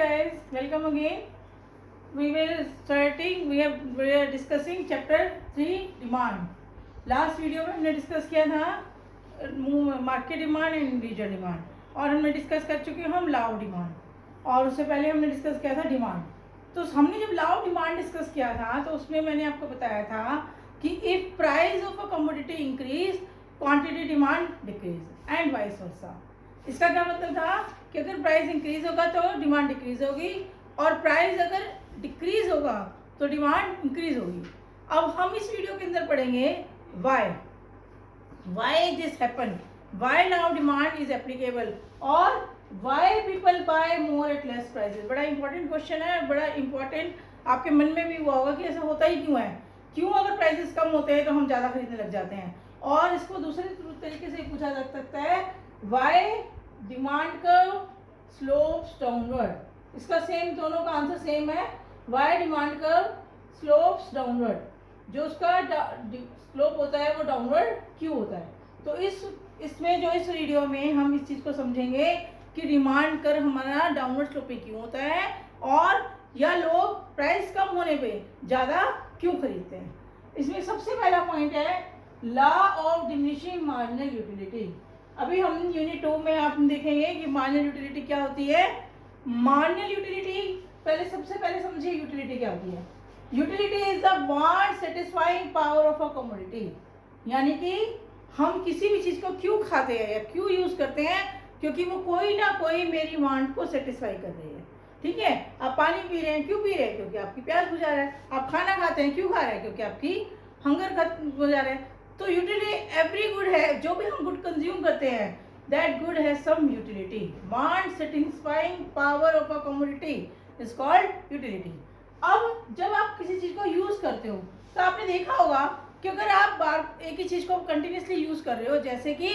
guys, welcome again. We are discussing chapter 3 demand. Last video में हमने discuss किया था market demand and individual demand और हमने डिस्कस कर चुके हैं हम लॉ ऑफ डिमांड और उससे पहले हमने डिस्कस किया था डिमांड। तो हमने जब लॉ ऑफ डिमांड डिस्कस किया था तो उसमें मैंने आपको बताया था कि if price of a commodity increase quantity demand decrease and vice versa. इसका क्या मतलब था कि अगर प्राइस इंक्रीज होगा तो डिमांड डिक्रीज होगी और प्राइस अगर डिक्रीज होगा तो डिमांड इंक्रीज होगी। अब हम इस वीडियो के अंदर पढ़ेंगे why this happen, why law of demand is applicable और why people buy more at less prices. बड़ा इंपॉर्टेंट क्वेश्चन है, बड़ा इंपॉर्टेंट आपके मन में भी हुआ होगा कि ऐसा होता ही क्यों है, क्यों अगर प्राइसेस कम होते हैं तो हम ज़्यादा खरीदने लग जाते हैं। और इसको दूसरे तरीके से पूछा जा सकता है why demand curve slopes downward. इसका सेम, दोनों का आंसर सेम है, why demand curve slopes downward. जो उसका स्लोप होता है वो डाउनवर्ड क्यों होता है। तो इसमें जो इस वीडियो में हम इस चीज़ को समझेंगे कि डिमांड कर्व हमारा डाउनवर्ड स्लोप पे क्यों होता है और या लोग प्राइस कम होने पे ज़्यादा क्यों खरीदते हैं। इसमें सबसे पहला पॉइंट है law of diminishing marginal utility. अभी हम यूनिट 2 में आप देखेंगे कि मार्जिनल यूटिलिटी क्या होती है। मार्जिनल यूटिलिटी सबसे पहले समझिए यूटिलिटी क्या होती है। Utility is the want satisfying power of a commodity, यानी कि हम किसी भी चीज़ को क्यों खाते हैं या क्यों यूज़ करते हैं, क्योंकि वो कोई ना कोई मेरी वांट को सेटिस्फाई कर रही है। ठीक है, आप पानी पी रहे हैं, क्यों पी रहे हैं, क्योंकि आपकी प्यास बुझा रहा है। आप खाना खाते हैं, क्यों खा रहे हैं, क्योंकि आपकी हंगर खत्म हो जा रहा है। तो यूटिलिटी एवरी गुड है, जो भी हम गुड कंज्यूम करते हैं that good has some utility. Want satisfying power of a commodity is called utility. अब जब आप किसी चीज़ को यूज़ करते हो तो आपने देखा होगा कि अगर आप बार एक ही चीज़ को कंटिन्यूसली यूज़ कर रहे हो, जैसे कि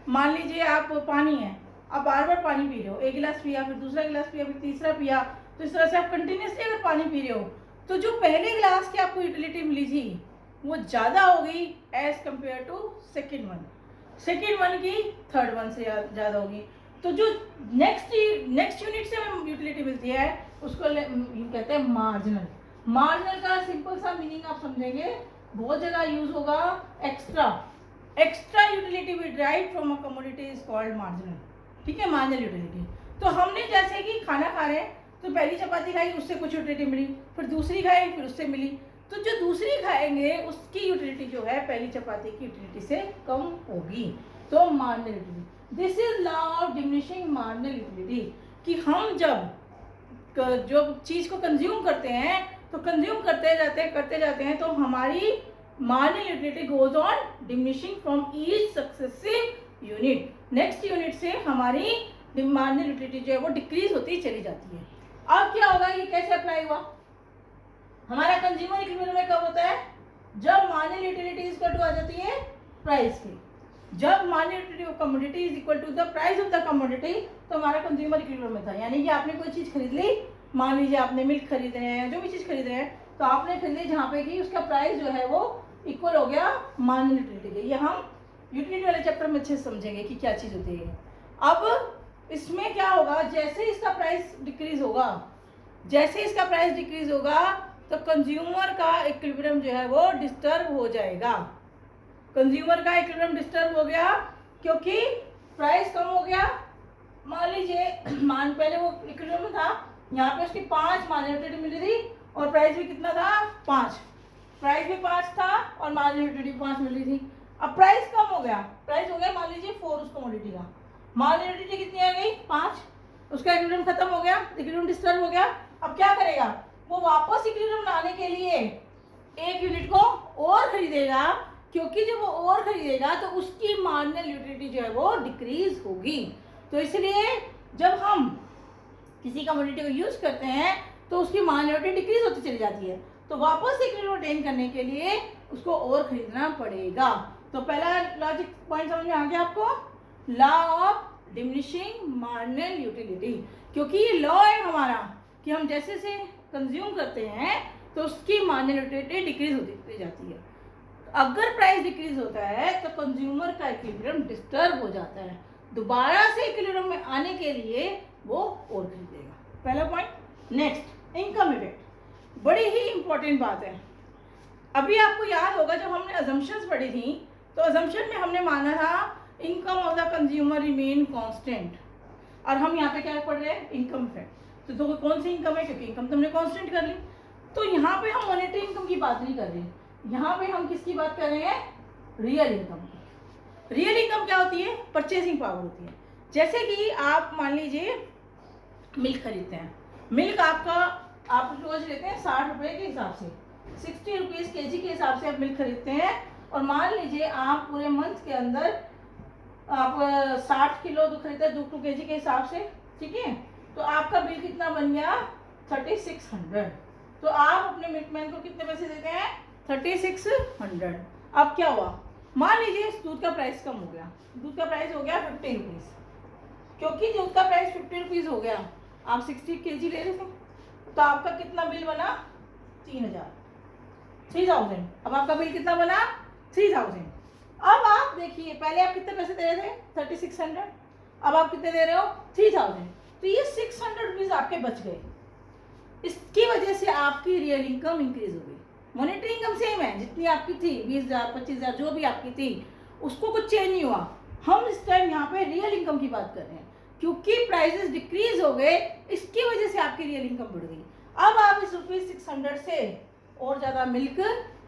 मान लीजिए आप पानी है, आप बार बार पानी पी रहे हो, एक गिलास पिया, फिर दूसरा गिलास पिया, फिर तीसरा पिया, तो इस तरह से आप कंटिन्यूसली अगर पानी पी रहे हो तो जो पहले गिलास की आपको यूटिलिटी मिली थी वो ज़्यादा हो गई as compare to second one की थर्ड वन से ज़्यादा होगी। तो जो नेक्स्ट यूनिट से हमें यूटिलिटी मिलती है उसको कहते हैं मार्जिनल। मार्जिनल का सिंपल सा मीनिंग आप समझेंगे, बहुत जगह यूज होगा, extra utility we drive from a commodity is called marginal. ठीक है, मार्जिनल यूटिलिटी। तो हमने जैसे कि खाना खा रहे हैं तो पहली चपाती खाई, उससे कुछ यूटिलिटी मिली, फिर दूसरी खाई, फिर उससे मिली, तो जो दूसरी खाएंगे उसकी यूटिलिटी जो है पहली चपाती की यूटिलिटी से कम होगी। तो marginal utility, this is law of diminishing marginal utility, कि हम जब जो चीज़ को कंज्यूम करते हैं तो कंज्यूम करते जाते हैं तो हमारी marginal utility goes on diminishing from each successive unit. Next unit से हमारी मार्जिनल यूटिलिटी जो है वो डिक्रीज होती चली जाती है। अब क्या होगा, ये कैसे अप्लाई हुआ, हमारा कंज्यूमर इक्विलिब्रियम में कब होता है, जब मार्जिनल यूटिलिटी इक्वल टू आ जाती है प्राइस की। जब marginal utility of commodity is equal to the price of the commodity तो हमारा कंज्यूमर इक्विलिब्रियम में था। यानी कि आपने कोई चीज़ खरीद ली, मान लीजिए आपने मिल्क खरीद रहे हैं, जो भी चीज़ खरीद रहे हैं, तो आपने खरीद ली जहाँ पे कि उसका प्राइस जो है वो इक्वल हो गया मार्जिनल यूटिलिटी के। ये हम यूटिलिटी वाले चैप्टर में अच्छे से समझेंगे कि क्या चीज़ होती है। अब इसमें क्या होगा, जैसे इसका प्राइस डिक्रीज होगा तो कंज्यूमर का इक्विलिब्रियम जो है वो डिस्टर्ब हो जाएगा। कंज्यूमर का इक्विलिब्रियम डिस्टर्ब हो गया क्योंकि प्राइस कम हो गया। मान लीजिए पहले वो इक्विलिब्रियम में था, यहाँ पे उसकी 5 मार्जिनल यूटिलिटी मिली थी और प्राइस भी कितना था 5, प्राइस भी 5 था और मार्जिनल यूटिलिटी 5 मिली थी। अब प्राइस कम हो गया, प्राइस हो गया मान लीजिए 4 उस कमोडिटी का, मार्जिनल यूटिलिटी कितनी आ गई 5, उसका इक्विलिब्रियम खत्म हो गया, इक्विलिब्रियम डिस्टर्ब हो गया। अब क्या करेगा, वो वापस इक्विलिब्रियम लाने के लिए एक यूनिट को और खरीदेगा, क्योंकि जब वो और खरीदेगा तो उसकी मार्जिनल यूटिलिटी जो है वो डिक्रीज होगी। तो इसलिए जब हम किसी कमोडिटी को यूज करते हैं तो उसकी मार्जिनल यूटिलिटी डिक्रीज होती चली जाती है, तो वापस इक्विलिब्रियम अटेन करने के लिए उसको और खरीदना पड़ेगा। तो पहला लॉजिक पॉइंट समझ में आ गया आपको, law of diminishing marginal utility, क्योंकि ये लॉ है हमारा कि हम जैसे से कंज्यूम करते हैं तो उसकी मार्जिनल यूटिलिटी डिक्रीज होती जाती है। अगर प्राइस डिक्रीज होता है तो कंज्यूमर का इक्विलिब्रियम डिस्टर्ब हो जाता है, दोबारा से इक्विलिब्रियम में आने के लिए वो और खरीदेगा। पहला पॉइंट। नेक्स्ट इनकम इफेक्ट, बड़ी ही इंपॉर्टेंट बात है। अभी आपको याद होगा जब हमने अजम्पशंस पढ़ी थी तो अजम्पशन में हमने माना था income of the consumer remain constant, और हम यहाँ पे क्या पढ़ रहे हैं, इनकम इफेक्ट। तो कौन सी इनकम है, क्योंकि इनकम तो हमने कांस्टेंट कर ली। तो यहाँ पे हम मॉनेटरी इनकम की बात नहीं कर रहे, यहाँ पे हम किसकी बात कर रहे हैं, रियल इनकम की। रियल इनकम क्या होती है, परचेसिंग पावर होती है। जैसे कि आप मान लीजिए मिल्क खरीदते हैं, मिल्क आपका आप रोज लेते हैं 60 रुपये के हिसाब से, 60 रुपीज़ के जी के हिसाब से आप मिल्क खरीदते हैं। और मान लीजिए आप पूरे मंथ के अंदर आप 60 किलो दूध खरीदते हैं 2 kg के हिसाब से, ठीक है। तो आपका बिल कितना बन गया, 3600। तो आप अपने मिल्कमैन को कितने पैसे देते हैं, 3600। अब क्या हुआ, मान लीजिए दूध का प्राइस कम हो गया, दूध का प्राइस हो गया 50 रुपीज़। क्योंकि दूध का प्राइस 50 रुपीज़ हो गया, आप 60 kg ले रहे थे, तो आपका कितना बिल बना, 3000। अब आपका बिल कितना बना, 3000। अब आप देखिए पहले आप कितने पैसे दे रहे थे, 3600, अब आप कितने दे रहे हो, 3000। तो ये 600 रुपीज़ आपके बच गए। इसकी वजह से आपकी रियल इनकम इंक्रीज हो गई। मॉनेटरी इनकम सेम है, जितनी आपकी थी 20,000 25,000 जो भी आपकी थी, उसको कुछ चेंज नहीं हुआ। हम इस टाइम यहाँ पे रियल इनकम की बात कर रहे हैं, क्योंकि प्राइसेस डिक्रीज हो गए, इसकी वजह से आपकी रियल इनकम बढ़ गई। अब आप इस ₹600 से और ज़्यादा मिल्क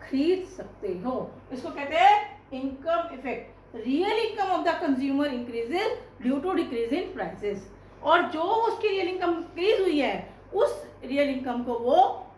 खरीद सकते हो। इसको कहते हैं income effect. Real income of the consumer increases due to decrease in prices, और जो उसकी रियल इनकम इंक्रीज हुई है उस रियल इनकम को वो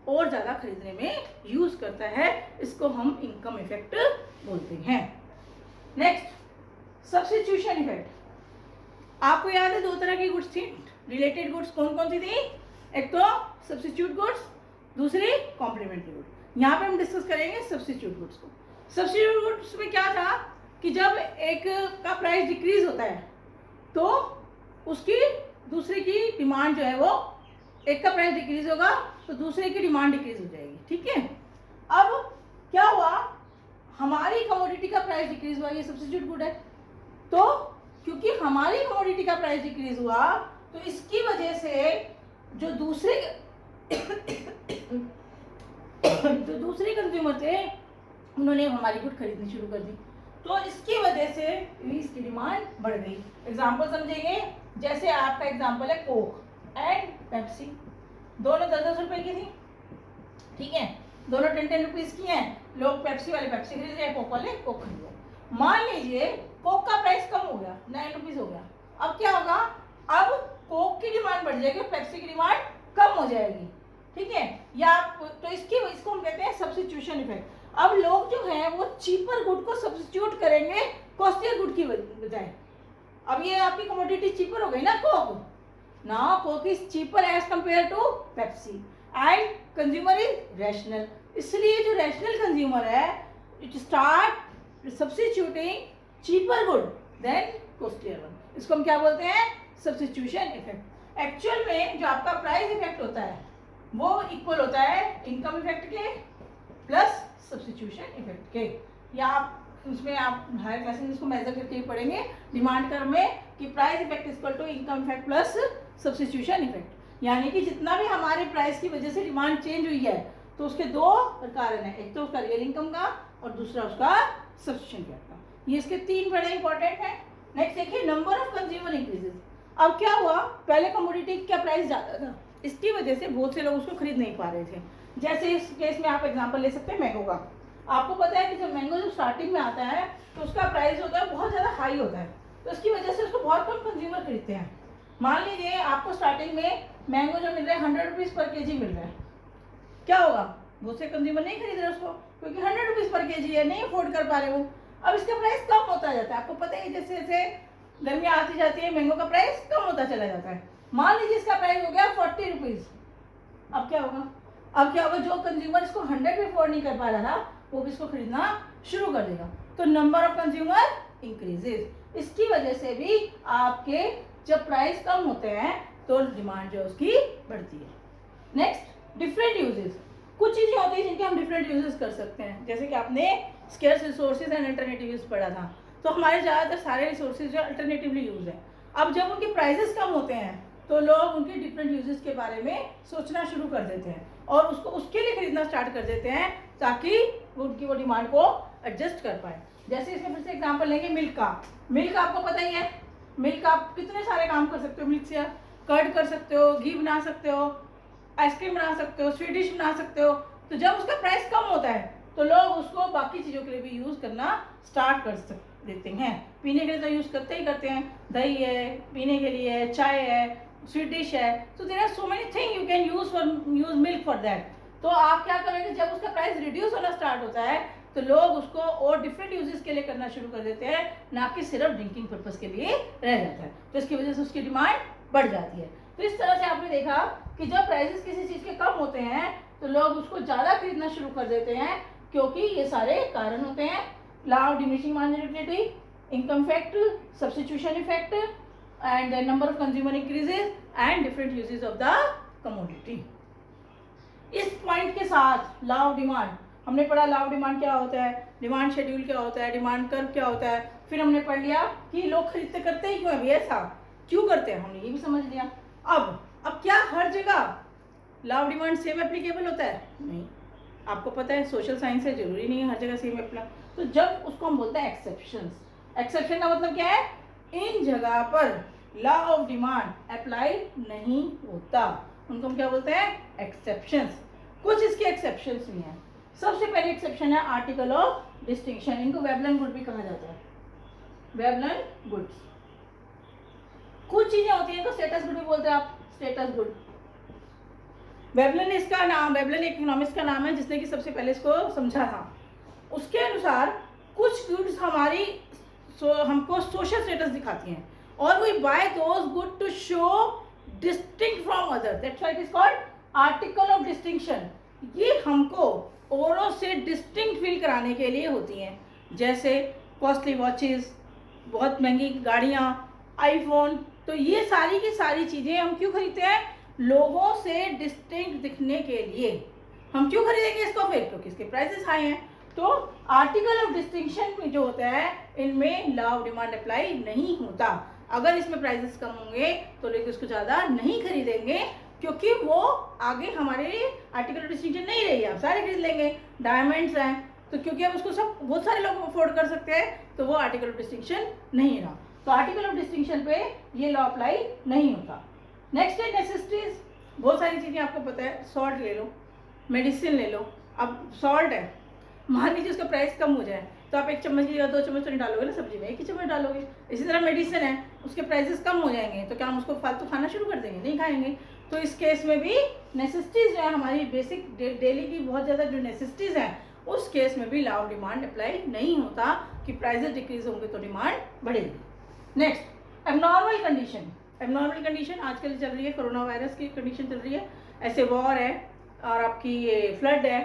और ज़्यादा खरीदने में यूज़ करता है। इसको हम इनकम इफेक्ट बोलते हैं। Next substitution effect. आपको याद है 2 तरह की गुड्स थी, रिलेटेड गुड्स कौन कौन सी थी, एक तो सब्स्टिट्यूट गुड्स, दूसरी कॉम्प्लीमेंट्री गुड्स। यहाँ पे हम डिस्कस करेंगे सब्स्टिट्यूट गुड्स को। सब्स्टिट्यूट गुड्स में क्या था कि जब एक का प्राइस डिक्रीज होता है तो उसकी दूसरे की डिमांड जो है वो, एक का प्राइस डिक्रीज होगा तो दूसरे की डिमांड डिक्रीज हो जाएगी, ठीक है। अब क्या हुआ, हमारी कमोडिटी का प्राइस डिक्रीज हुआ, ये सब्स्टिट्यूट गुड है। तो क्योंकि हमारी कमोडिटी का प्राइस डिक्रीज हुआ तो इसकी वजह से जो दूसरे कंज्यूमर थे उन्होंने हमारी गुड खरीदनी शुरू कर दी, तो इसकी वजह से इसकी डिमांड बढ़ गई। एग्जाम्पल समझेंगे, जैसे आपका एग्जाम्पल है कोक एंड पेप्सी, दोनों 10-10 रुपए की थी, ठीक है, दोनों 10-10 रुपीज़ की हैं। लोग पेप्सी वाले पेप्सी खरीद रहे हैं, कोक वाले कोक खरीद रहे हैं। मान लीजिए कोक का प्राइस कम हो गया, 9 रुपीज़ हो गया, अब क्या होगा, अब कोक की डिमांड बढ़ जाएगी, पेप्सी की डिमांड कम हो जाएगी, ठीक है। या तो इसको हम कहते हैं सब्स्टिट्यूशन इफेक्ट। अब लोग जो हैं वो चीपर गुड को सब्स्टिट्यूट करेंगे कॉस्टलियर गुड की बजाय। अब ये आपकी कमोडिटी चीपर हो गई ना, कोक ना, Coke is cheaper as compare to Pepsi and consumer is rational. इसलिए जो रैशनल कंज्यूमर है it start substituting cheaper good than costlier one. इसको हम क्या बोलते हैं, सब्स्टिट्यूशन इफेक्ट। एक्चुअल में जो आपका प्राइस इफेक्ट होता है वो इक्वल होता है इनकम इफेक्ट के प्लस सब्स्टिट्यूशन इफेक्ट के। या आप उसमें आप हायर क्लास में इसको मेजर करके ही पढ़ेंगे डिमांड कर्व में कि price effect equal to income effect plus substitution effect. यानी कि जितना भी हमारे प्राइस की वजह से डिमांड चेंज हुई है तो उसके 2 कारण है, एक तो उसका रियल इनकम का और दूसरा उसका सब्स्टिट्यूशन इफेक्ट का। ये इसके 3 बड़े इंपॉर्टेंट हैं। नेक्स्ट देखिए, नंबर ऑफ कंज्यूमर इंक्रीजेज। अब क्या हुआ, पहले कमोडिटी का प्राइस ज़्यादा था, इसकी वजह से बहुत से लोग उसको खरीद नहीं पा रहे थे। जैसे इस केस में आप एग्जांपल ले सकते हैं मैंगो का। आपको पता है कि जब मैंगो जो स्टार्टिंग में आता है तो उसका प्राइस होता है बहुत ज़्यादा हाई होता है, तो इसकी वजह से उसको बहुत कम कंज्यूमर खरीदते हैं। मान लीजिए आपको स्टार्टिंग में मैंगो जो मिल रहा है 100 रुपीज़ पर केजी मिल रहा है, क्या होगा, बहुत से कंज्यूमर नहीं खरीद रहे उसको क्योंकि 100 रुपीज़ पर केजी है, नहीं अफोर्ड कर पा रहे वो। अब इसका प्राइस कम होता जाता है, आपको पता है जैसे जैसे गर्मियाँ आती जाती है मैंगो का प्राइस कम होता चला जाता है। मान लीजिए इसका प्राइस हो गया 40 रुपीज़। अब क्या होगा, जो कंज्यूमर इसको 100 पे अफोर्ड नहीं कर पा रहा था वो भी इसको खरीदना शुरू कर देगा। तो नंबर ऑफ कंज्यूमर इंक्रीजेज, इसकी वजह से भी आपके जब प्राइस कम होते हैं तो डिमांड जो उसकी बढ़ती है। Next different uses. कुछ चीज़ें होती हैं जिनके हम डिफरेंट यूजेस कर सकते हैं, जैसे कि आपने scarce resources and alternative use पढ़ा था, तो हमारे ज़्यादातर सारे रिसोर्सेज जो अल्टरनेटिवली यूज है। अब जब उनके प्राइसेस कम होते हैं तो लोग उनके डिफरेंट यूजेस के बारे में सोचना शुरू कर देते हैं और उसको उसके लिए खरीदना स्टार्ट कर देते हैं ताकि वो उनकी वो डिमांड को एडजस्ट कर पाए। जैसे इसमें फिर से एग्जांपल लेंगे मिल्क का। मिल्क आपको पता ही है, मिल्क आप कितने सारे काम कर सकते हो। मिल्क से आप कर्ड कर सकते हो, घी बना सकते हो, आइसक्रीम बना सकते हो, स्वीट डिश बना सकते हो। तो जब उसका प्राइस कम होता है तो लोग उसको बाकी चीज़ों के लिए भी यूज़ करना स्टार्ट कर देते हैं। पीने के लिए तो यूज़ करते ही करते हैं, दही है पीने के लिए, चाय है, स्वीट डिश है। तो there are so many thing you can use milk for that. तो आप क्या करेंगे, जब उसका प्राइस रिड्यूस होना स्टार्ट होता है तो लोग उसको और डिफरेंट यूजेस के लिए करना शुरू कर देते हैं, ना कि सिर्फ ड्रिंकिंग पर्पस के लिए रह जाता है। तो इसकी वजह से उसकी डिमांड बढ़ जाती है। तो इस तरह से आपने देखा कि जब प्राइसेस किसी चीज़ के कम होते हैं तो लोग उसको ज़्यादा खरीदना शुरू कर देते हैं, क्योंकि ये सारे कारण होते हैं। Law of diminishing marginality, income factor, substitution effect, and the number of consumer increases and different uses of the commodity. इस पॉइंट के साथ लॉ ऑफ डिमांड हमने पढ़ा। लॉ ऑफ डिमांड क्या होता है, डिमांड शेड्यूल क्या होता है, डिमांड कर्व क्या होता है। फिर हमने पढ़ लिया कि लोग खरीदते करते ही क्यों है, ऐसा क्यों करते हैं, हमने ये भी समझ लिया। अब क्या हर जगह law of demand same applicable होता है? नहीं, आपको पता है सोशल साइंस है, जरूरी नहीं है हर जगह सेम अप्लाई। तो जब उसको हम बोलते हैं एक्सेप्शंस। एक्सेप्शन का मतलब क्या है, इन जगह पर लॉ ऑफ डिमांड अप्लाई नहीं होता, उनको हम क्या बोलते हैं, एक्सेप्शंस। कुछ इसके एक्सेप्शंस भी हैं। सबसे पहले एक्सेप्शन है आर्टिकल ऑफ डिस्टिंक्शन। इनको वेबलन गुड भी कहा जाता है, वेबलन गुड्स। कुछ चीजें होती हैं तो स्टेटस गुड भी बोलते हैं आप, स्टेटस गुड। वेबलन इसका नाम, वेबलन एक इकोनॉमिस्ट का नाम है जिसने कि सबसे पहले इसको समझा था। उसके अनुसार कुछ गुड्स हमारी हमको सोशल स्टेटस दिखाती हैं और we buy those good to show distinct from other, that's why it is called article of distinction. ये हमको औरों से डिस्टिंक्ट फील कराने के लिए होती हैं। जैसे कॉस्टली वॉचेस, बहुत महंगी गाड़ियाँ, आईफोन। तो ये सारी की सारी चीज़ें हम क्यों खरीदते हैं, लोगों से डिस्टिंक्ट दिखने के लिए। हम क्यों खरीदेंगे इसको फिर, क्योंकि इसके प्राइसेस हाई हैं। तो आर्टिकल ऑफ डिस्टिंक्शन में जो होता है इनमें लॉ ऑफ डिमांड अप्लाई नहीं होता। अगर इसमें प्राइसेस कम होंगे तो लोग इसको ज़्यादा नहीं खरीदेंगे, क्योंकि वो आगे हमारे लिए आर्टिकल ऑफ डिस्टिंक्शन नहीं रही है। आप सारे खरीद लेंगे, डायमंड्स हैं तो क्योंकि अब उसको सब बहुत सारे लोग अफोर्ड कर सकते हैं तो वो आर्टिकल ऑफ डिस्टिंक्शन नहीं रहा। तो आर्टिकल ऑफ डिस्टिंक्शन पे ये लॉ अप्लाई नहीं होता। नेक्स्ट है नेसेसिटीज। बहुत सारी चीज़ें आपको पता है, सॉल्ट ले लो, मेडिसिन ले लो। अब सॉल्ट है, मान लीजिए उसका प्राइस कम हो जाए तो आप 1 चम्मच की जगह 2 चम्मच तो नहीं डालोगे ना सब्जी में, 1 ही चम्मच डालोगे। इसी तरह मेडिसिन है, उसके प्राइसेस कम हो जाएंगे तो क्या हम उसको फालतू खाना शुरू कर देंगे, नहीं खाएंगे। तो इस केस में भी नेसेसिटीज़ जो है हमारी बेसिक डेली की बहुत ज़्यादा जो नेसेसिटीज़ हैं, उस केस में भी लॉ ऑफ डिमांड अप्लाई नहीं होता कि प्राइसेस डिक्रीज होंगे तो डिमांड बढ़ेगी। Next abnormal condition. Abnormal condition आजकल चल रही है, कोरोना वायरस की कंडीशन चल रही है, ऐसे वॉर है और आपकी ये फ्लड है,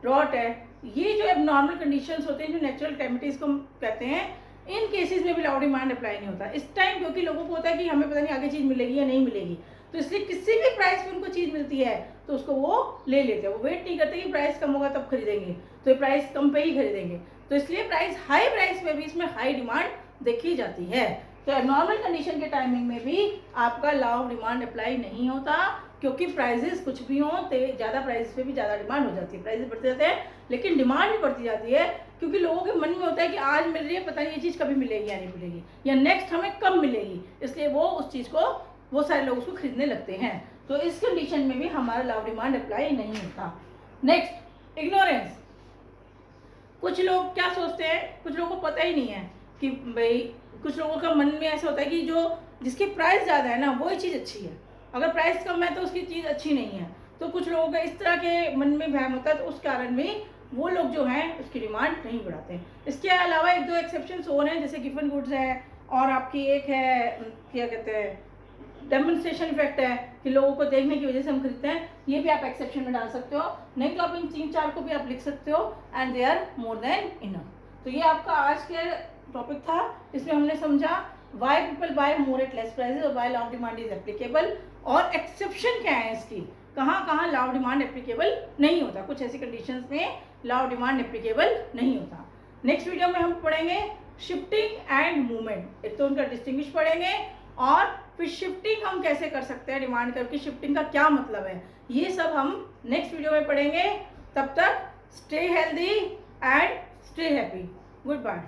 ड्रॉट है। ये जो एबनॉर्मल कंडीशंस होते हैं, जो नेचुरल कैलेमिटीज़ को कहते हैं, इन केसेस में भी लॉ ऑफ डिमांड अप्लाई नहीं होता इस टाइम, क्योंकि लोगों को होता है कि हमें पता नहीं आगे चीज़ मिलेगी या नहीं मिलेगी। तो इसलिए किसी भी प्राइस पे उनको चीज़ मिलती है तो उसको वो ले लेते हैं, वो वेट नहीं करते कि प्राइस कम होगा तब खरीदेंगे, तो ये प्राइस कम पे ही खरीदेंगे। तो इसलिए प्राइस हाई प्राइस पे भी इसमें हाई डिमांड देखी जाती है। तो एबनॉर्मल कंडीशन के टाइमिंग में भी आपका लॉ ऑफ डिमांड अप्लाई नहीं होता, क्योंकि प्राइजेस कुछ भी हों तो ज़्यादा प्राइस पे भी ज़्यादा डिमांड हो जाती है। प्राइसेस बढ़ते जाते हैं लेकिन डिमांड भी बढ़ती जाती है, क्योंकि लोगों के मन में होता है कि आज मिल रही है, पता नहीं ये चीज़ कभी मिलेगी या नहीं मिलेगी, या नेक्स्ट हमें कब मिलेगी, इसलिए वो उस चीज़ को वो सारे लोग उसको खरीदने लगते हैं। तो इस कंडीशन में भी हमारा लॉ ऑफ डिमांड अप्लाई नहीं होता। Next ignorance. कुछ लोग क्या सोचते हैं, कुछ लोगों को पता ही नहीं है कि भाई, कुछ लोगों का मन में ऐसा होता है कि जो जिसकी प्राइस ज़्यादा है ना वही चीज़ अच्छी है, अगर प्राइस कम है तो उसकी चीज़ अच्छी नहीं है। तो कुछ लोगों का इस तरह के मन में भ्रम होता है, तो उस कारण भी वो लोग जो हैं उसकी डिमांड नहीं बढ़ाते। इसके अलावा 1-2 एक्सेप्शंस और हैं, जैसे गिवन गुड्स है और आपकी एक है क्या कहते हैं डेमोन्स्ट्रेशन इफेक्ट है, कि लोगों को देखने की वजह से हम खरीदते हैं। ये भी आप एक्सेप्शन में डाल सकते हो, नहीं तो आप इन 3-4 को भी आप लिख सकते हो, and they are more than enough. तो ये आपका आज के टॉपिक था। इसमें हमने समझा why people buy more at less prices और why law of demand is applicable, और एक्सेप्शन क्या है इसकी, कहाँ कहाँ लॉ ऑफ डिमांड एप्लीकेबल नहीं होता, कुछ ऐसी कंडीशंस में लॉ ऑफ डिमांड एप्लीकेबल नहीं होता। नेक्स्ट वीडियो में हम पढ़ेंगे शिफ्टिंग एंड मूवमेंट, एक तो उनका डिस्टिंग्विश पढ़ेंगे और फिर शिफ्टिंग हम कैसे कर सकते हैं, डिमांड कर्व की शिफ्टिंग का क्या मतलब है, ये सब हम नेक्स्ट वीडियो में पढ़ेंगे। तब तक stay healthy and stay happy. Good bye.